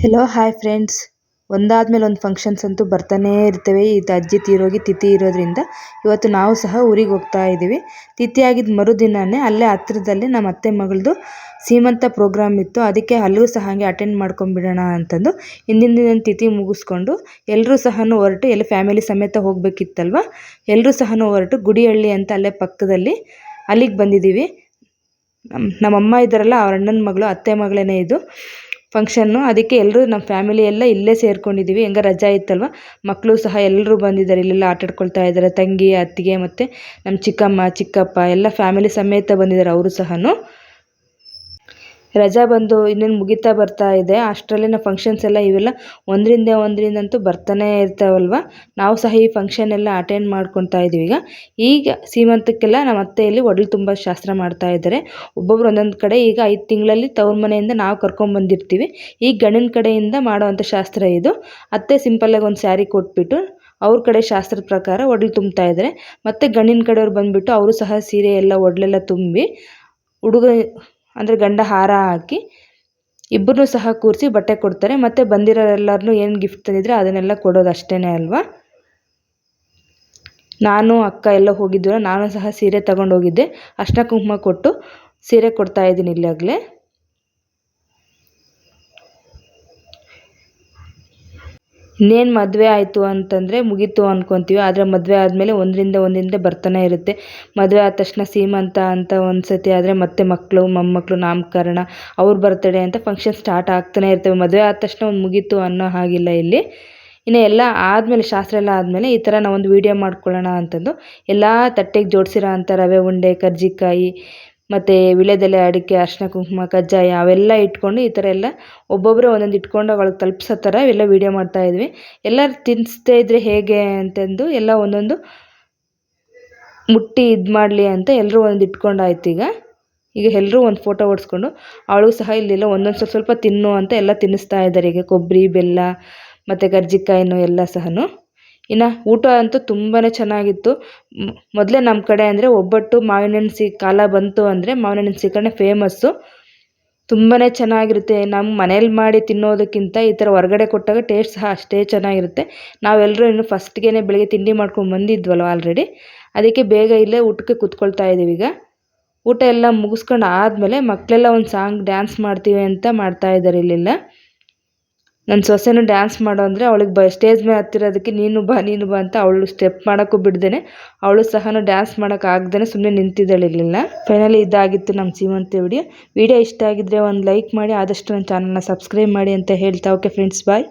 Hello hi friends. ಒಂದಾದ್ಮೇಲೆ ಒಂದು functions ಅಂತೂ ಬರ್ತಾನೇ ಇರ್ತವೆ. ಇದು ಅಜ್ಜಿ ತೀರೋಗಿ ತಿಥಿ ಇರೋದ್ರಿಂದ ಇವತ್ತು ನಾವು ಸಹ ಊರಿಗೆ ಹೋಗ್ತಾ ಇದ್ದೀವಿ. ತಿಥಿ ಆಗಿದ್ದ ಮರುದಿನನೇ ಅಲ್ಲೇ ಹತ್ತಿರದಲ್ಲಿ ನಮ್ಮ ಅತ್ತೆ ಮಗಳದು ಸೀಮಂತ ಪ್ರೋಗ್ರಾಮ್ ಇತ್ತು. ಅದಕ್ಕೆ ಅಲ್ಲೂ ಸಹ ಹಾಗೆ ಅಟೆಂಡ್ ಮಾಡ್ಕೊಂಡ್ಬಿಡೋಣ ಅಂತಂದು ಹಿಂದಿನ ದಿನ ತಿಥಿ ಮುಗಿಸ್ಕೊಂಡು ಎಲ್ಲರೂ ಸಹ ಹೊರಟು ಎಲ್ಲ ಫ್ಯಾಮಿಲಿ ಸಮೇತ ಹೋಗಬೇಕಿತ್ತಲ್ವ. ಎಲ್ಲರೂ ಸಹ ಹೊರಟು ಗುಡಿಹಳ್ಳಿ ಅಂತ ಅಲ್ಲೇ ಪಕ್ಕದಲ್ಲಿ ಅಲ್ಲಿಗೆ ಬಂದಿದ್ದೀವಿ. ನಮ್ಮಮ್ಮ ಇದ್ದಾರಲ್ಲ, ಅವ್ರ ಅಣ್ಣನ ಮಗಳು, ಅತ್ತೆ ಮಗಳೇನೇ ಇದು ಫಂಕ್ಷನ್ನು. ಅದಕ್ಕೆ ಎಲ್ಲರೂ ನಮ್ಮ ಫ್ಯಾಮಿಲಿ ಎಲ್ಲ ಇಲ್ಲೇ ಸೇರ್ಕೊಂಡಿದ್ದೀವಿ. ಹೆಂಗ ರಜಾ ಇತ್ತಲ್ವ, ಮಕ್ಕಳು ಸಹ ಎಲ್ಲರೂ ಬಂದಿದ್ದಾರೆ. ಇಲ್ಲೆಲ್ಲ ಆಟಾಡ್ಕೊಳ್ತಾ ಇದ್ದಾರೆ. ತಂಗಿ, ಅತ್ತಿಗೆ ಮತ್ತು ನಮ್ಮ ಚಿಕ್ಕಮ್ಮ, ಚಿಕ್ಕಪ್ಪ ಎಲ್ಲ ಫ್ಯಾಮಿಲಿ ಸಮೇತ ಬಂದಿದ್ದಾರೆ ಅವರು ಸಹ. ರಜಾ ಬಂದು ಇನ್ನೇನು ಮುಗಿತಾ ಬರ್ತಾ ಇದೆ. ಅಷ್ಟರಲ್ಲಿನ ಫಂಕ್ಷನ್ಸ್ ಎಲ್ಲ ಇವೆಲ್ಲ ಒಂದರಿಂದಂತೂ ಬರ್ತಾನೆ ಇರ್ತಾವಲ್ವ. ನಾವು ಸಹ ಈ ಫಂಕ್ಷನ್ ಎಲ್ಲ ಅಟೆಂಡ್ ಮಾಡ್ಕೊತಾ ಇದ್ದೀವಿ. ಈಗ ಸೀಮಂತಕ್ಕೆಲ್ಲ ನಮ್ಮ ಅತ್ತೆಯಲ್ಲಿ ಒಡಲು ತುಂಬ ಶಾಸ್ತ್ರ ಮಾಡ್ತಾ ಇದ್ದಾರೆ. ಒಬ್ಬೊಬ್ರು ಒಂದೊಂದು ಕಡೆ. ಈಗ 5 ತಿಂಗಳಲ್ಲಿ ತವ್ರ ಮನೆಯಿಂದ ನಾವು ಕರ್ಕೊಂಡ್ಬಂದಿರ್ತೀವಿ. ಈಗ ಗಂಡಿನ ಕಡೆಯಿಂದ ಮಾಡೋವಂಥ ಶಾಸ್ತ್ರ ಇದು. ಅತ್ತೆ ಸಿಂಪಲ್ಲಾಗಿ ಒಂದು ಸ್ಯಾರಿ ಕೊಟ್ಬಿಟ್ಟು ಅವ್ರ ಕಡೆ ಶಾಸ್ತ್ರದ ಪ್ರಕಾರ ಒಡಲು ತುಂಬ್ತಾ ಇದ್ದಾರೆ. ಮತ್ತು ಗಂಡಿನ ಕಡೆಯವ್ರು ಬಂದುಬಿಟ್ಟು ಅವರು ಸಹ ಸೀರೆ ಎಲ್ಲ ಒಡಲೆಲ್ಲ ತುಂಬಿ ಹುಡುಗ ಅಂದರೆ ಗಂಡ ಹಾರ ಹಾಕಿ ಇಬ್ಬರನ್ನೂ ಸಹ ಕೂರಿಸಿ ಬಟ್ಟೆ ಕೊಡ್ತಾರೆ. ಮತ್ತು ಬಂದಿರೋರೆಲ್ಲರನ್ನೂ ಏನು ಗಿಫ್ಟ್ ತಂದಿದ್ರೆ ಅದನ್ನೆಲ್ಲ ಕೊಡೋದು ಅಷ್ಟೇ ಅಲ್ವಾ. ನಾನು ಅಕ್ಕ ಎಲ್ಲ ಹೋಗಿದ್ವಿ. ನಾನು ಸಹ ಸೀರೆ ತಗೊಂಡೋಗಿದ್ದೆ. ಅರ್ಶಿನ ಕುಂಕುಮ ಕೊಟ್ಟು ಸೀರೆ ಕೊಡ್ತಾ ಇದ್ದೀನಿ ಇಲ್ಲಾಗಲೇ. ಇನ್ನೇನು ಮದುವೆ ಆಯಿತು ಅಂತಂದರೆ ಮುಗೀತು ಅಂದ್ಕೊತೀವಿ. ಆದರೆ ಮದುವೆ ಆದಮೇಲೆ ಒಂದರಿಂದ ಬರ್ತಾನೆ ಇರುತ್ತೆ. ಮದುವೆ ಆದ ತಕ್ಷಣ ಸೀಮಂತ ಅಂತ ಒಂದು ಸತಿ ಆದರೆ ಮತ್ತೆ ಮಕ್ಕಳು, ಮೊಮ್ಮಕ್ಕಳು, ನಾಮಕರಣ, ಅವ್ರ ಬರ್ತಡೇ ಅಂತ ಫಂಕ್ಷನ್ ಸ್ಟಾರ್ಟ್ ಆಗ್ತಾನೆ ಇರ್ತವೆ. ಮದುವೆ ಆದ ತಕ್ಷಣ ಒಂದು ಮುಗೀತು ಅನ್ನೋ ಹಾಗಿಲ್ಲ ಇಲ್ಲಿ. ಇನ್ನು ಎಲ್ಲ ಆದಮೇಲೆ, ಶಾಸ್ತ್ರ ಎಲ್ಲ ಆದಮೇಲೆ ಈ ಥರ ನಾವೊಂದು ವೀಡಿಯೋ ಮಾಡ್ಕೊಳ್ಳೋಣ ಅಂತಂದು ಎಲ್ಲ ತಟ್ಟೆಗೆ ಜೋಡಿಸಿರೋ ಅಂಥ ರವೆ ಉಂಡೆ, ಕರ್ಜಿಕಾಯಿ ಮತ್ತು ವೀಳ್ಯದೆಲೆ, ಅಡಿಕೆ, ಅರಿಶಿನ ಕುಂಕುಮ, ಕಜ್ಜಾಯ ಅವೆಲ್ಲ ಇಟ್ಕೊಂಡು ಈ ಥರ ಎಲ್ಲ ಒಬ್ಬೊಬ್ಬರೇ ಒಂದೊಂದು ಇಟ್ಕೊಂಡು ಅವಳಿಗೆ ತಲುಪಿಸೋ ಥರ ಎಲ್ಲ ವೀಡಿಯೋ ಮಾಡ್ತಾಯಿದ್ವಿ. ಎಲ್ಲರೂ ತಿನ್ನಿಸ್ತಾ ಇದ್ರೆ ಹೇಗೆ ಅಂತಂದು ಎಲ್ಲ ಒಂದೊಂದು ಮುಟ್ಟಿ ಇದು ಮಾಡಲಿ ಅಂತ ಎಲ್ಲರೂ ಒಂದು ಇಟ್ಕೊಂಡಾಯ್ತು. ಈಗ ಎಲ್ಲರೂ ಒಂದು ಫೋಟೋ ಓಡಿಸ್ಕೊಂಡು ಅವಳು ಸಹ ಇಲ್ಲೆಲ್ಲ ಒಂದೊಂದು ಸ್ವಲ್ಪ ತಿನ್ನು ಅಂತ ಎಲ್ಲ ತಿನ್ನಿಸ್ತಾ ಇದ್ದಾರೆ. ಈಗ ಕೊಬ್ಬರಿ, ಬೆಲ್ಲ ಮತ್ತು ಕರ್ಜಿಕಾಯಿನೂ ಎಲ್ಲ ಸಹ. ಇನ್ನು ಊಟ ಅಂತೂ ತುಂಬಾ ಚೆನ್ನಾಗಿತ್ತು. ಮೊದಲೇ ನಮ್ಮ ಕಡೆ ಅಂದರೆ ಒಬ್ಬಟ್ಟು, ಮಾವಿನಹಣ್ಣು ಕಾಲ ಬಂತು ಅಂದರೆ ಮಾವಿನಹಣ್ಣಿನ ಸೀಕರಣೆ ಫೇಮಸ್ಸು. ತುಂಬಾ ಚೆನ್ನಾಗಿರುತ್ತೆ. ನಮ್ಮ ಮನೇಲಿ ಮಾಡಿ ತಿನ್ನೋದಕ್ಕಿಂತ ಈ ಥರ ಹೊರಗಡೆ ಕೊಟ್ಟಾಗ ಟೇಸ್ಟ್ ಸಹ ಅಷ್ಟೇ ಚೆನ್ನಾಗಿರುತ್ತೆ. ನಾವೆಲ್ಲರೂ ಇನ್ನು ಫಸ್ಟ್ಗೆ ಬೆಳಗ್ಗೆ ತಿಂಡಿ ಮಾಡ್ಕೊಂಡು ಬಂದಿದ್ವಲ್ವ ಆಲ್ರೆಡಿ, ಅದಕ್ಕೆ ಬೇಗ ಇಲ್ಲೇ ಊಟಕ್ಕೆ ಕೂತ್ಕೊಳ್ತಾ ಇದ್ದೀವಿ. ಈಗ ಊಟ ಎಲ್ಲ ಮುಗಿಸ್ಕೊಂಡು ಆದಮೇಲೆ ಮಕ್ಕಳೆಲ್ಲ ಒಂದು ಸಾಂಗ್ ಡ್ಯಾನ್ಸ್ ಮಾಡ್ತೀವಿ ಅಂತ ಮಾಡ್ತಾ ಇದ್ದಾರೆ ಇಲ್ಲೆಲ್ಲ. ನನ್ನ ಸೊಸೆನೂ ಡ್ಯಾನ್ಸ್ ಮಾಡೋ ಅಂದರೆ ಅವಳಿಗೆ ಸ್ಟೇಜ್ ಮೇಲೆ ಹತ್ತಿರೋದಕ್ಕೆ ನೀನು ಬಾ ಅಂತ ಅವಳು ಸ್ಟೆಪ್ ಮಾಡೋಕ್ಕೂ ಬಿಡ್ದೇ ಅವಳು ಸಹ ಡ್ಯಾನ್ಸ್ ಮಾಡೋಕ್ಕಾಗ್ದೇ ಸುಮ್ಮನೆ ನಿಂತಿದ್ದಾಳೆ ಇಲ್ಲೆಲ್ಲ. ಫೈನಲಿ ಇದಾಗಿತ್ತು ನಮ್ಮ ಸೀಮಂತ ವಿಡಿಯೋ ಇಷ್ಟ ಆಗಿದ್ದರೆ ಒಂದು ಲೈಕ್ ಮಾಡಿ, ಆದಷ್ಟು ನನ್ನ ಚಾನಲ್ನ ಸಬ್ಸ್ಕ್ರೈಬ್ ಮಾಡಿ ಅಂತ ಹೇಳ್ತಾ ಓಕೆ ಫ್ರೆಂಡ್ಸ್, ಬಾಯ್.